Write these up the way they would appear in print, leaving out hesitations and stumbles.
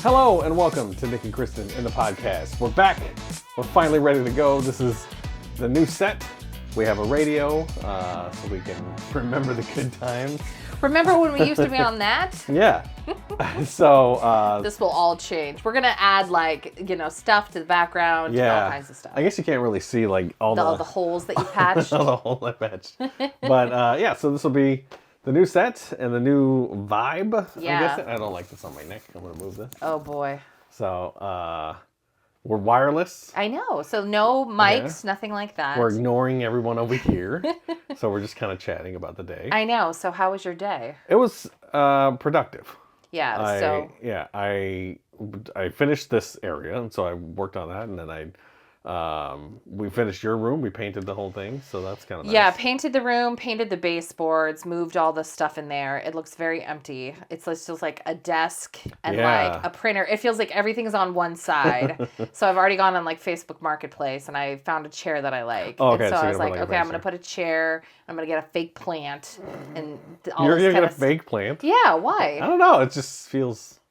Hello and welcome to Nick and Kristen in the podcast. We're back. We're finally ready to go. This is the new set. We have a radio so we can remember the good times. Remember when we used to be on that? Yeah. So this will all change. We're gonna add stuff to the background, all kinds of stuff. I guess you can't really see like all the holes that you patched. all the holes I patched. But so this will be the new set and the new vibe. Yeah. I don't like this on my neck. I'm gonna move this. Oh boy. So we're wireless. I know. So no mics, nothing like that. We're ignoring everyone over here. So we're just kind of chatting about the day. I know. So how was your day? It was productive. Yeah. I finished this area, and so I worked on that, and then we finished your room. We painted the whole thing, so that's kind of nice. Yeah, painted the room, painted the baseboards, moved all the stuff in there. It looks very empty. It's just like a desk and like a printer. It feels like everything's on one side. So I've already gone on like Facebook Marketplace, and I found a chair that I like. Oh, okay. And so I was like, I'm going to put a chair. I'm going to get a fake plant. And all You're this going to kind get a fake plant? Yeah, why? I don't know. It just feels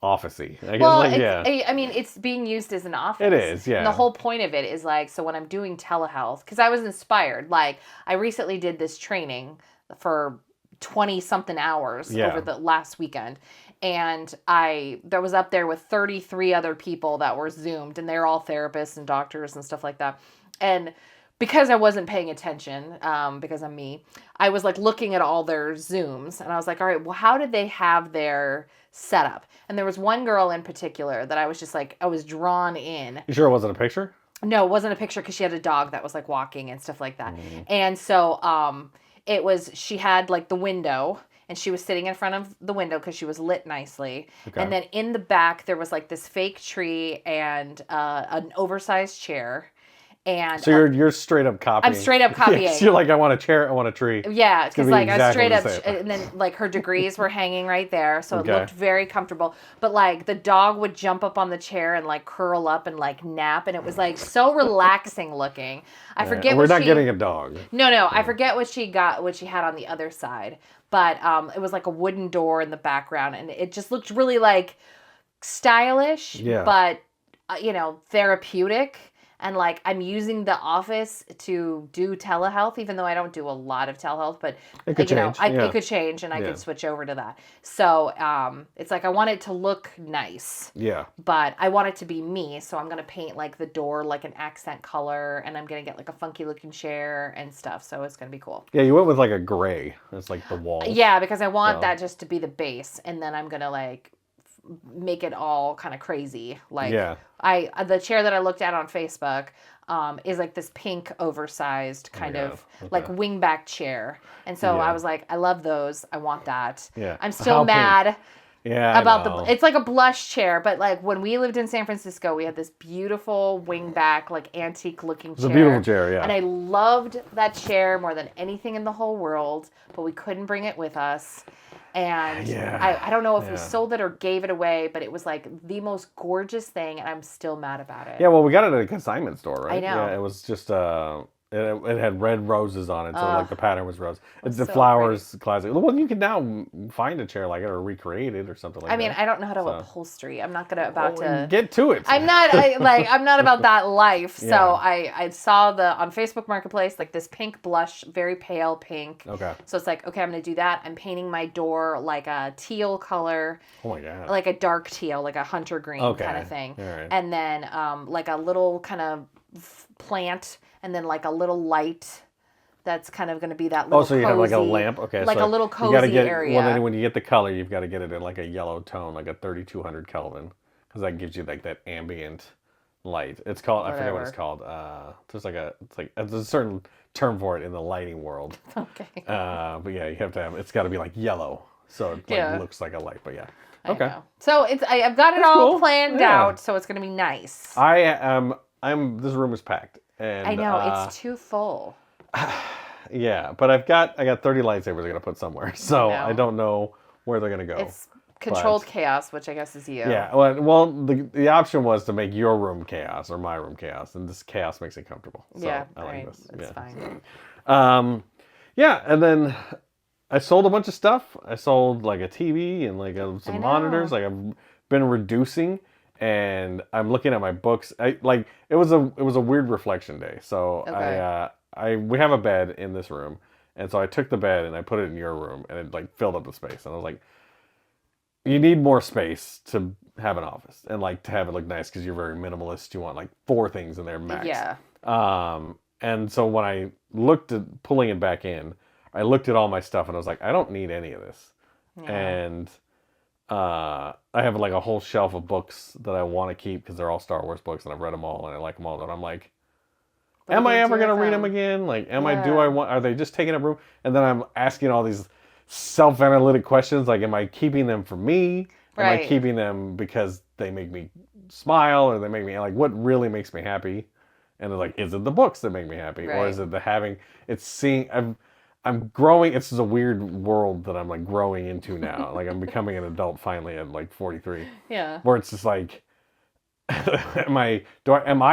office-y. I mean, it's being used as an office. It is, yeah. And the whole point of it is so when I'm doing telehealth, because I was inspired. I recently did this training for 20-something hours over the last weekend. And I was up there with 33 other people that were Zoomed, and they're all therapists and doctors and stuff like that. And because I wasn't paying attention, because I'm me, I was looking at all their Zooms, and I was like, all right, well, how did they have their setup? And there was one girl in particular that I was just I was drawn in. You sure it wasn't a picture? No, it wasn't a picture because she had a dog that was walking and stuff like that. Mm-hmm. And so she had the window, and she was sitting in front of the window because she was lit nicely. Okay. And then in the back, there was this fake tree and an oversized chair. And so you're straight up copying. I'm straight up copying. Yeah, you're I want a chair, I want a tree. Yeah, because I was straight up, and then her degrees were hanging right there, so it looked very comfortable. But the dog would jump up on the chair and curl up and nap, and it was so relaxing looking. I forget. We're not getting a dog. No, I forget what she had on the other side, but it was a wooden door in the background, and it just looked really stylish, but therapeutic. And I'm using the office to do telehealth, even though I don't do a lot of telehealth, but it could change. It could change, and I could switch over to that. So it's I want it to look nice. Yeah. But I want it to be me, so I'm gonna paint the door an accent color, and I'm gonna get a funky looking chair and stuff. So it's gonna be cool. Yeah, you went with a gray. It's the wall. Yeah, because I want that just to be the base, and then I'm gonna make it all kind of crazy. The chair that I looked at on Facebook is this pink oversized kind of wingback chair. And so I was I love those. I want that. Yeah. I'm still mad about it's a blush chair, but when we lived in San Francisco, we had this beautiful wingback, antique looking chair. It's a beautiful chair, yeah. And I loved that chair more than anything in the whole world, but we couldn't bring it with us. And I don't know if we sold it or gave it away, but it was the most gorgeous thing, and I'm still mad about it. Yeah, well, we got it at a consignment store, right? I know. Yeah, it was just it had red roses on it, so the pattern was rose. It's the so flowers classic. Well, you can now find a chair like it or recreate it or something like that. I mean, I don't know how to upholstery. I'm not to get to it. I'm not I'm not about that life. So I saw on Facebook Marketplace this pink blush, very pale pink. Okay. So it's okay, I'm gonna do that. I'm painting my door a teal color. Oh my god. A dark teal, a hunter green kind of thing. All right. And then a little kind of plant, and then a little light that's kind of going to be that little so you cozy, have a lamp? Okay. A little cozy area. Well, then when you get the color, you've got to get it in a yellow tone, a 3200 Kelvin, because that gives you that ambient light. It's called, I forget what it's called. There's a certain term for it in the lighting world. Okay. But yeah, you have to it's got to be yellow, so it looks like a light, but yeah. Okay. I know. So I've got it all planned out, so it's going to be nice. This room is packed, and I know it's too full. Yeah, but I got 30 lightsabers I'm gonna put somewhere, so I don't know where they're gonna go. It's controlled chaos, which I guess is you. Yeah, well, the option was to make your room chaos or my room chaos, and this chaos makes it comfortable. So I like this. It's fine. Yeah, and then I sold a bunch of stuff. I sold like a TV and like some monitors. Like I've been reducing, and I'm looking at my books. It was a weird reflection day. So we have a bed in this room, and so I took the bed and I put it in your room, and it like filled up the space. And I was like, you need more space to have an office and like to have it look nice because you're very minimalist. You want like 4 things in there max. Yeah. And so when I looked at pulling it back in, I looked at all my stuff and I was like, I don't need any of this. Yeah. And I have like a whole shelf of books that I want to keep because they're all Star Wars books and I've read them all and I like them all. And I'm like, am I ever going to read them again? Like, are they just taking up room? And then I'm asking all these self-analytic questions. Like, am I keeping them for me? Am I keeping them because they make me smile or they make me like, what really makes me happy? And it's like, is it the books that make me happy? Or is it I'm growing. It's just a weird world that I'm like growing into now. Like I'm becoming an adult finally at like 43. Yeah. Where it's just like, am I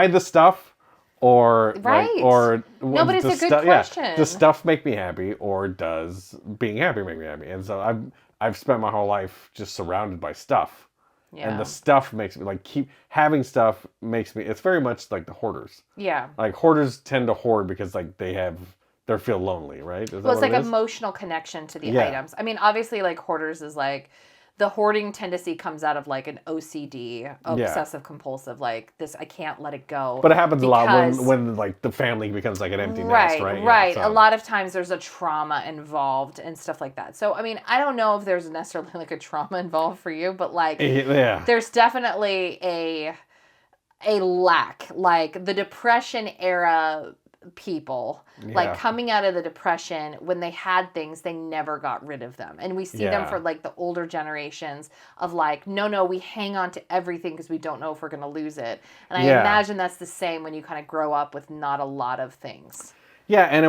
the stuff, or Nobody's a good question. Yeah, does stuff make me happy, or does being happy make me happy? And so I've spent my whole life just surrounded by stuff. Yeah. And the stuff makes me like having stuff makes me. It's very much like the hoarders. Yeah. Like hoarders tend to hoard because like they feel lonely, right? Well, it's like emotional connection to the items. I mean, obviously, like hoarders is like the hoarding tendency comes out of like an OCD, obsessive compulsive, like this, I can't let it go. But it happens a lot when like the family becomes like an empty nest, right? Right. Yeah, so. A lot of times there's a trauma involved and stuff like that. So, I mean, I don't know if there's necessarily like a trauma involved for you, but like there's definitely a lack. Like the Depression era people, like coming out of the Depression, when they had things, they never got rid of them. And we see them for like the older generations of like, no, we hang on to everything because we don't know if we're going to lose it. And I imagine that's the same when you kind of grow up with not a lot of things. Yeah, and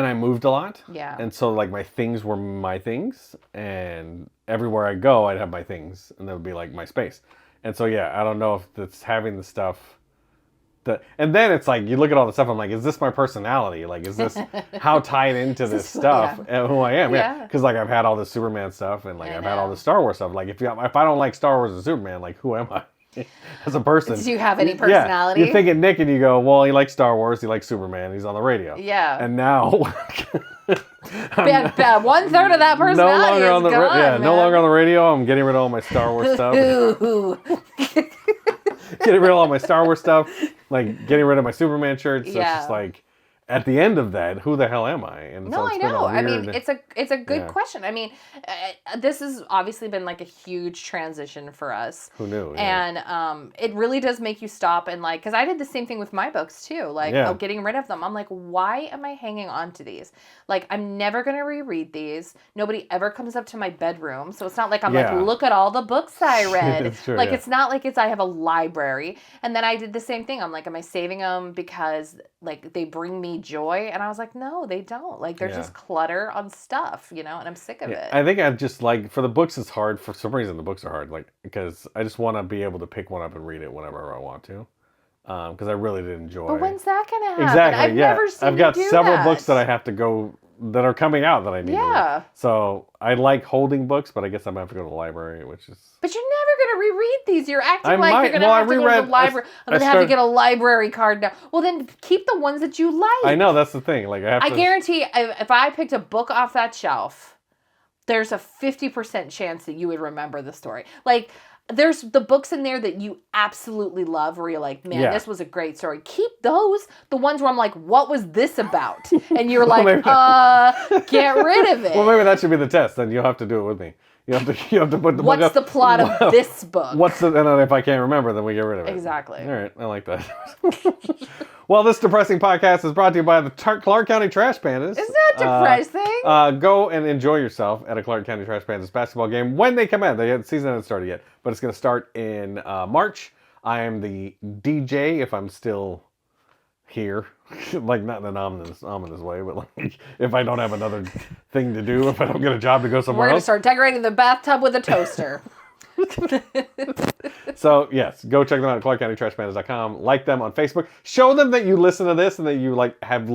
I moved a lot. Yeah. And so like my things were my things, and everywhere I go, I'd have my things, and that would be like my space. And so I don't know if it's having the stuff. And then it's like, you look at all the stuff, I'm like, is this my personality? Like, is this how tied into this stuff and who I am? Yeah. Because like I've had all this Superman stuff and like I've had all this Star Wars stuff. Like if I don't like Star Wars and Superman, like who am I as a person? Do you have any personality? Yeah. You think of Nick and you go, well, he likes Star Wars, he likes Superman, he's on the radio. Yeah. And now 1/3 of that personality is gone, no longer on the radio. I'm getting rid of all my Star Wars stuff. Getting rid of all my Star Wars stuff, like getting rid of my Superman shirts. So it's just like, at the end of that, who the hell am I? And no, I know. I mean, it's a good question. I mean, this has obviously been like a huge transition for us. Who knew? And it really does make you stop and like, because I did the same thing with my books too. Like, getting rid of them. I'm like, why am I hanging on to these? Like, I'm never gonna reread these. Nobody ever comes up to my bedroom, so it's not like I'm like, look at all the books I read. It's true, like, it's not like I have a library. And then I did the same thing. I'm like, am I saving them because like they bring me joy? And I was like, no, they don't. Like, they're just clutter on stuff, and I'm sick of it. I think I just like, for the books, it's hard. For some reason, the books are hard, like, because I just want to be able to pick one up and read it whenever I want to. Because I really did enjoy. But when's that going to happen? Exactly. I've never seen I've got you do several that. books that I have to go, that are coming out that I need to read. So I like holding books, but I guess I'm going to have to go to the library, which is... But you're never going to reread these. You're acting like you're going to have to go to the library. I'm going to have to get a library card now. Well, then keep the ones that you like. I know, that's the thing. Like I guarantee if I picked a book off that shelf, there's a 50% chance that you would remember the story. Like... There's the books in there that you absolutely love where you're like, man, this was a great story. Keep those. The ones where I'm like, what was this about? And you're like, get rid of it. Well, maybe that should be the test. Then you'll have to do it with me. You have to put the book up. What's the plot of this book? And then if I can't remember, then we get rid of it. Exactly. All right. I like that. Well, this depressing podcast is brought to you by the Clark County Trash Pandas. It's not depressing. Go and enjoy yourself at a Clark County Trash Pandas basketball game when they come out. The season hasn't started yet, but it's going to start in March. I am the DJ if I'm still here. Like, not in an ominous way, but like if I don't have another thing to do, if I don't get a job to go somewhere else. We're going to start decorating the bathtub with a toaster. So, yes, go check them out at clarkcountytrashpandas.com. Like them on Facebook. Show them that you listen to this and that you like have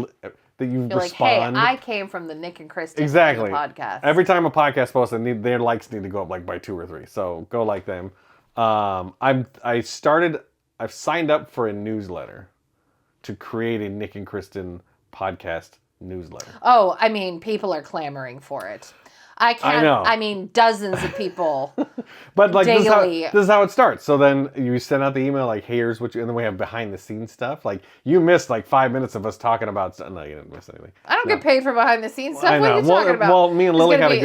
that you You're respond. Like, hey, I came from the Nick and Kristen podcast. Every time a podcast posts, their likes need to go up like by 2 or 3. So go like them. I've signed up for a newsletter to create a Nick and Kristen podcast newsletter. Oh, I mean, people are clamoring for it. I know. I mean, dozens of people. But like daily. This is how it starts. So then you send out the email like, hey, here's what you, and then we have behind the scenes stuff. Like you missed like 5 minutes of us talking about. No, you didn't miss anything. I don't get paid for behind the scenes stuff. I know. What are you talking about? Well, me and Lily had a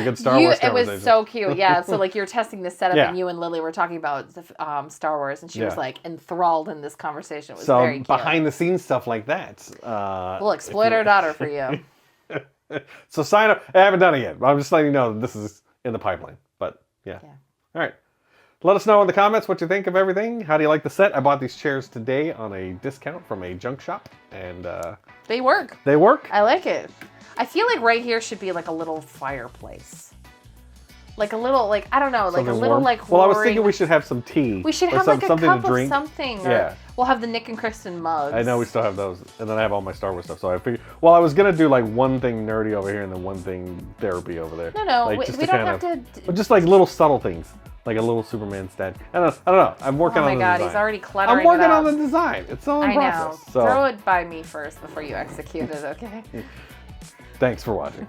good Star Wars conversation. It was so cute. Yeah. So like you're testing the setup, and you and Lily were talking about Star Wars, and she was like enthralled in this conversation. It was very cute. Behind the scenes stuff like that. We'll exploit our daughter for you. So sign up. I haven't done it yet, but I'm just letting you know that this is in the pipeline. But yeah. All right. Let us know in the comments what you think of everything. How do you like the set? I bought these chairs today on a discount from a junk shop, and they work. They work. I like it. I feel like right here should be like a little fireplace. Like a little, like, I don't know, like a little, like, well, I was thinking we should have some tea. We should have like a cup of something. Or we'll have the Nick and Kristen mugs. I know we still have those. And then I have all my Star Wars stuff. So I figured, well, I was going to do like one thing nerdy over here and then one thing therapy over there. No, like, we don't have to. But just like little subtle things. Like a little Superman statue. I don't know. I'm working on the design. Oh my God, he's already cluttering I'm working on the design. It's all in process. I know. So. Throw it by me first before you execute it, okay? Thanks for watching.